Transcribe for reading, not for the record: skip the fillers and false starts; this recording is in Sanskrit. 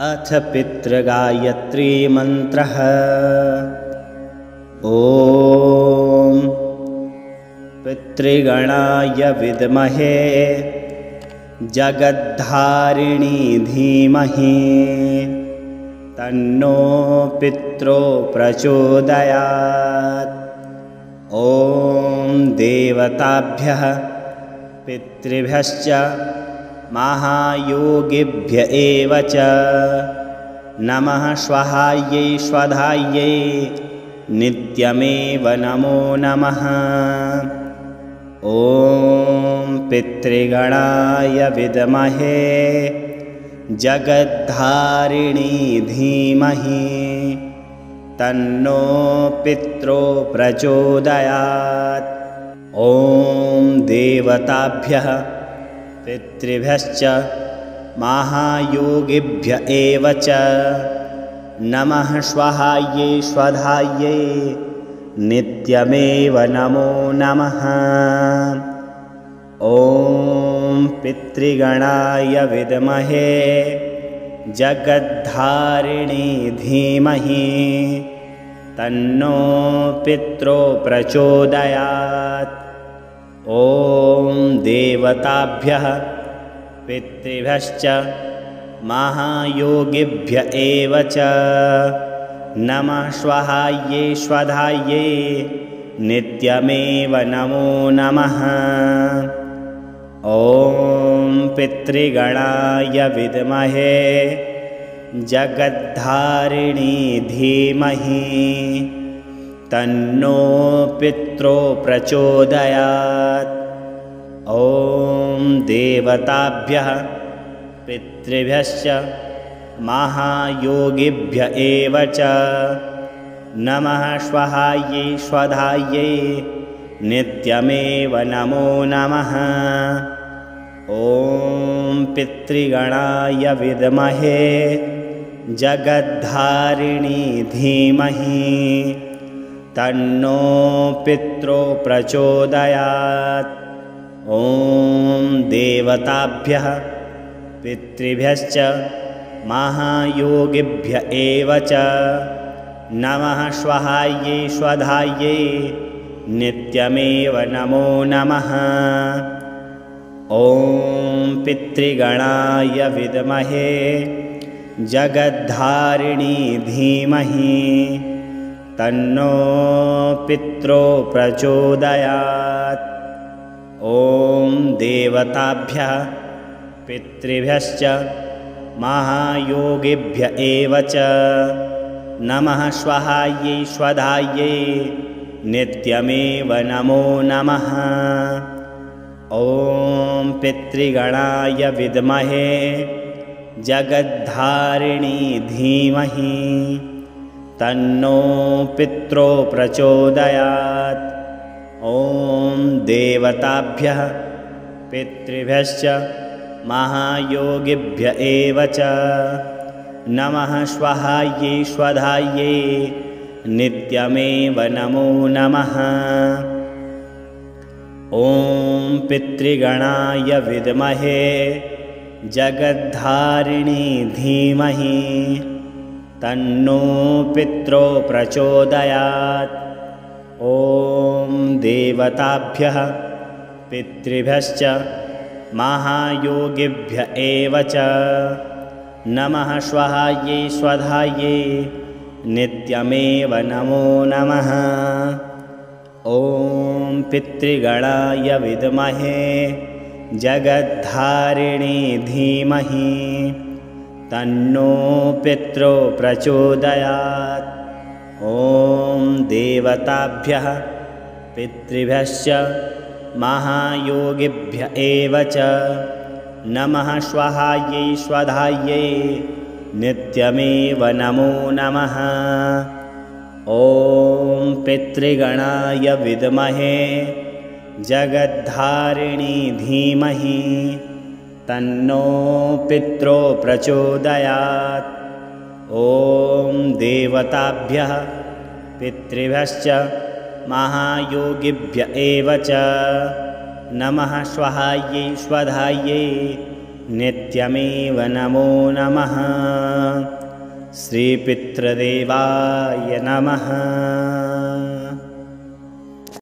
अथ पितृगायत्री मन्त्रः। ॐ पितृगणाय विद्महे जगद्धारिणी धीमहि तन्नो पित्रो प्रचोदयात्। ॐ देवताभ्यः पितृभ्यश्च महायोगिभ्य एव च नमः स्वाहायै स्वधायै नित्यमेव नमो नमः। ॐ पितृगणाय विद्महे जगद्धारिणी धीमहि तन्नो पित्रो प्रचोदयात्। ॐ देवताभ्यः पितृभ्यश्च महायोगिभ्य एव च नमः स्वाहायै स्वधायै नित्यमेव नमो नमः। ॐ पितृगणाय विद्महे जगद्धारिणी धीमहि तन्नो पित्रो प्रचोदयात्। ॐ देवताभ्यः पितृभ्यश्च महायोगिभ्य एव च नमः स्वाहायै स्वधायै नित्यमेव नमो नमः। ॐ पितृगणाय विद्महे जगद्धारिणी धीमहि तन्नो पित्रो प्रचोदयात्। ॐ देवताभ्यः पितृभ्यश्च महायोगिभ्य एव च नमः स्वाहायै स्वधायै नित्यमेव नमो नमः। ॐ पितृगणाय विद्महे जगद्धारिणी धीमहि तन्नो पित्रो प्रचोदयात्। ॐ देवताभ्यः पितृभ्यश्च महायोगिभ्य एव च नमः स्वाहायै स्वधायै नित्यमेव नमो नमः। ॐ पितृगणाय विद्महे जगद्धारिणी धीमहि तन्नो पित्रो प्रचोदयात्। ॐ देवताभ्यः पितृभ्यश्च महायोगिभ्य एव च नमः स्वाहायै स्वधायै नित्यमेव नमो नमः। ॐ पितृगणाय विद्महे जगद्धारिणी धीमहि तन्नो पित्रो प्रचोदयात्। ॐ देवताभ्यः पितृभ्यश्च महायोगिभ्य एव च नमः स्वाहायै स्वधायै नित्यमेव नमो नमः। ॐ पितृगणाय विद्महे जगद्धारिणी धीमहि तन्नो पित्रो प्रचोदयात्। ॐ देवताभ्यः पितृभ्यश्च महायोगिभ्य एव च नमः स्वाहायै स्वधायै नित्यमेव नमो नमः। ॐ पितृगणाय विद्महे जगद्धारिणी धीमहि तन्नो पित्रो प्रचोदयात्। ॐ देवताभ्यः पितृभ्यश्च महायोगिभ्य एव च नमः स्वाहायै स्वधायै नित्यमेव नमो नमः। ॐ पितृगणाय विद्महे जगद्धारिणी धीमहि तन्नो पित्रो प्रचोदयात्। ॐ देवताभ्यः पितृभ्यश्च महायोगिभ्य एव च नमः स्वाहायै स्वधायै नित्यमेव नमो नमः। श्रीपितृदेवाय नमः।